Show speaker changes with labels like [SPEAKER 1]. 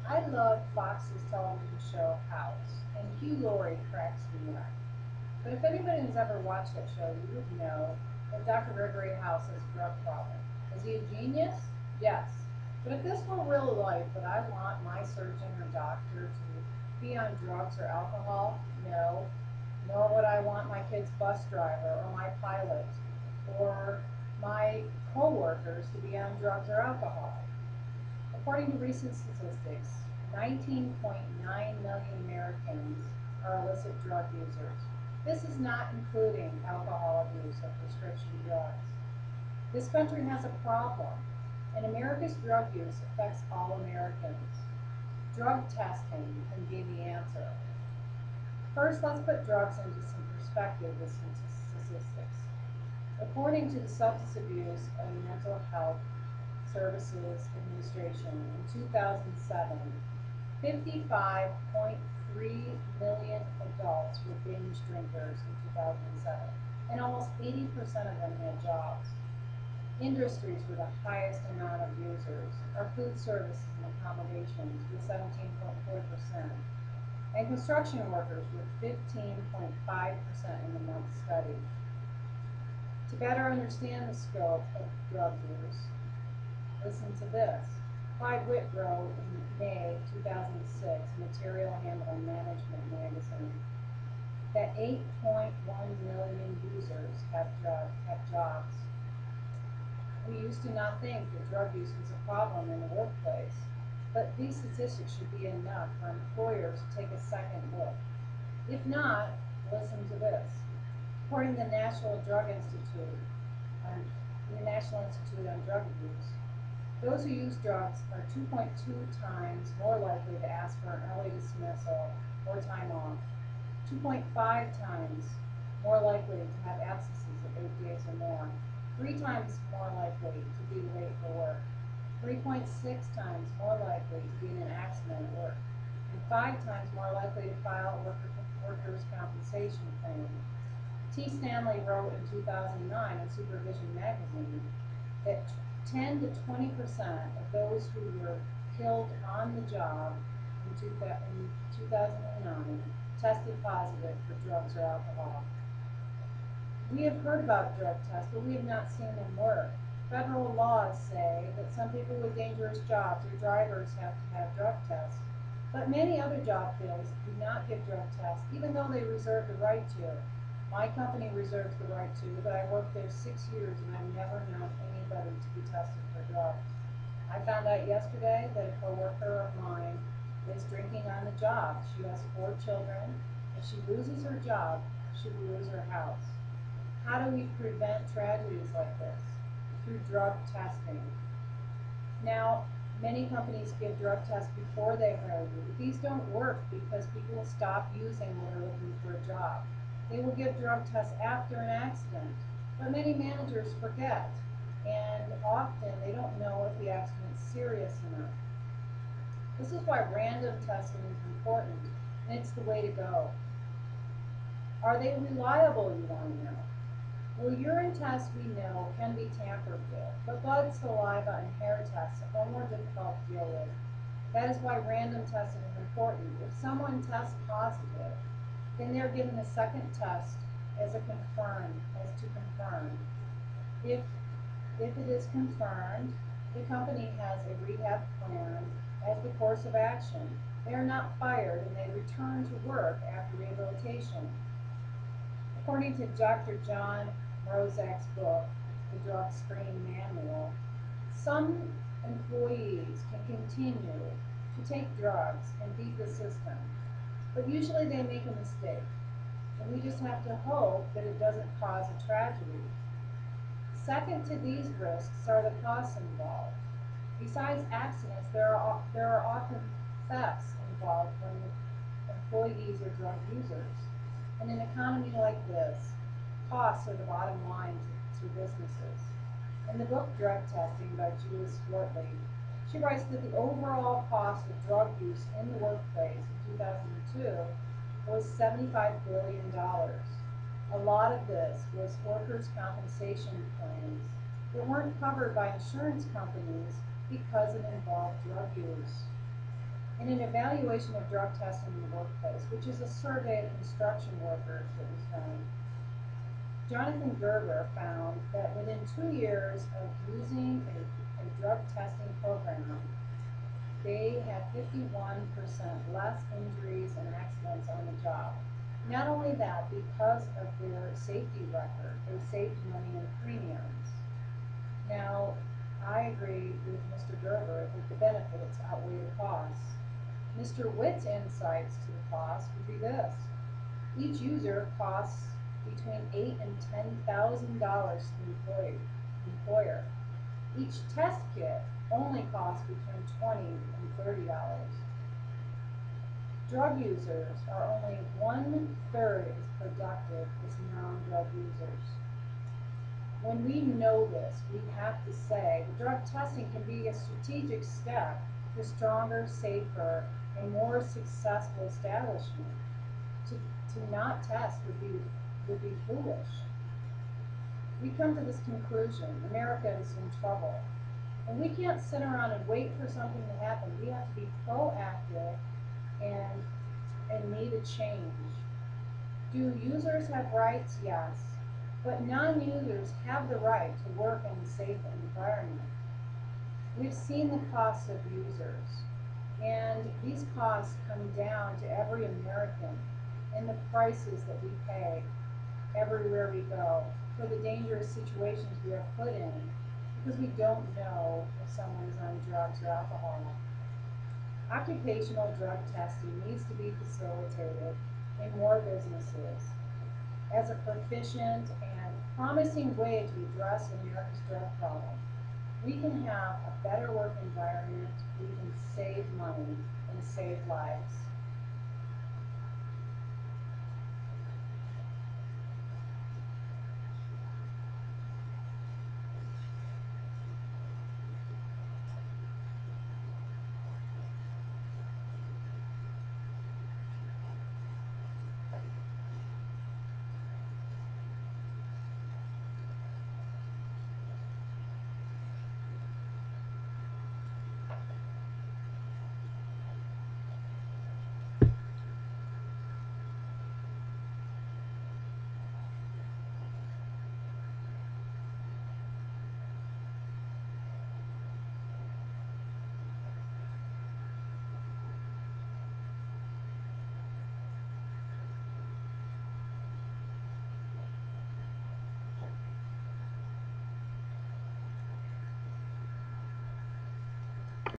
[SPEAKER 1] I love Fox's television show House, and Hugh Laurie cracks me up. But if anybody has ever watched that show, you would know that Dr. Gregory House has a drug problem. Is he a genius? Yes. But if this were real life, would I want my surgeon or doctor to be on drugs or alcohol? No. Nor would I want my kid's bus driver or my pilot or my co-workers to be on drugs or alcohol. According to recent statistics, 19.9 million Americans are illicit drug users. This is not including alcohol abuse of prescription drugs. This country has a problem, and America's drug use affects all Americans. Drug testing can be the answer. First, let's put drugs into some perspective with some statistics. According to the Substance Abuse and Mental Health Services Administration in 2007, 55.3 million adults were binge drinkers in 2007, and almost 80% of them had jobs. Industries with the highest amount of users are food services and accommodations with 17.4%, and construction workers with 15.5% in the month studied. To better understand the scope of drug use, listen to this. Clyde Witt wrote in May 2006, Material Handling Management magazine, that 8.1 million users have jobs. We used to not think that drug use was a problem in the workplace, but these statistics should be enough for employers to take a second look. If not, listen to this. According to the National Institute on Drug Abuse, those who use drugs are 2.2 times more likely to ask for an early dismissal or time off, 2.5 times more likely to have absences of 8 days or more, 3 times more likely to be late for work, 3.6 times more likely to be in an accident at work, and 5 times more likely to file a workers' compensation claim. T. Stanley wrote in 2009 in Supervision magazine that 10 to 20% of those who were killed on the job in 2009 tested positive for drugs or alcohol. We have heard about drug tests, but we have not seen them work. Federal laws say that some people with dangerous jobs or drivers have to have drug tests, but many other job fields do not give drug tests, even though they reserve the right to. My company reserves the right to, but I worked there 6 years and I've never known anybody to be tested for drugs. I found out yesterday that a coworker of mine is drinking on the job. She has 4 children. If she loses her job, she will lose her house. How do we prevent tragedies like this? Through drug testing. Now, many companies give drug tests before they hire you, but these don't work because people will stop using when they're looking for a job. They will give drug tests after an accident, but many managers forget, and often they don't know if the accident is serious enough. This is why random testing is important, and it's the way to go. Are they reliable, you want to know? Well, urine tests we know can be tampered with, but blood, saliva, and hair tests are more difficult to deal with. That is why random testing is important. If someone tests positive, then they're given a second test as to confirm. If it is confirmed, the company has a rehab plan as the course of action. They are not fired and they return to work after rehabilitation. According to Dr. John Morozak's book, The Drug Screen Manual, some employees can continue to take drugs and beat the system, but usually they make a mistake, and we just have to hope that it doesn't cause a tragedy. Second to these risks are the costs involved. Besides accidents, there are often thefts involved when employees are drug users. In an economy like this, costs are the bottom line to businesses. In the book Drug Testing by Julie Swartley, she writes that the overall cost of drug use in the workplace in 2002 was $75 billion. A lot of this was workers' compensation claims that weren't covered by insurance companies because it involved drug use. In an evaluation of drug testing in the workplace, which is a survey of construction workers that was done, Jonathan Gerber found that within 2 years of using a drug testing program, they had 51% less injuries and accidents on the job. Not only that, because of their safety record, they saved money in premiums. Now, I agree with Mr. Gerber that the benefits outweigh the costs. Mr. Witt's insights to the cost would be this. Each user costs between $8,000 and $10,000 to the employer. Each test kit only costs between $20 and $30. Drug users are only 1/3 as productive as non-drug users. When we know this, we have to say the drug testing can be a strategic step to stronger, safer, and more successful establishment. To not test would be foolish. We come to this conclusion: America is in trouble. And we can't sit around and wait for something to happen. We have to be proactive and need a change. Do users have rights? Yes. But non-users have the right to work in a safe environment. We've seen the costs of users, and these costs come down to every American and the prices that we pay everywhere we go for the dangerous situations we are put in because we don't know if someone is on drugs or alcohol. Occupational drug testing needs to be facilitated in more businesses as a proficient and promising way to address America's drug problem. We can have a better work environment, we can save money and save lives.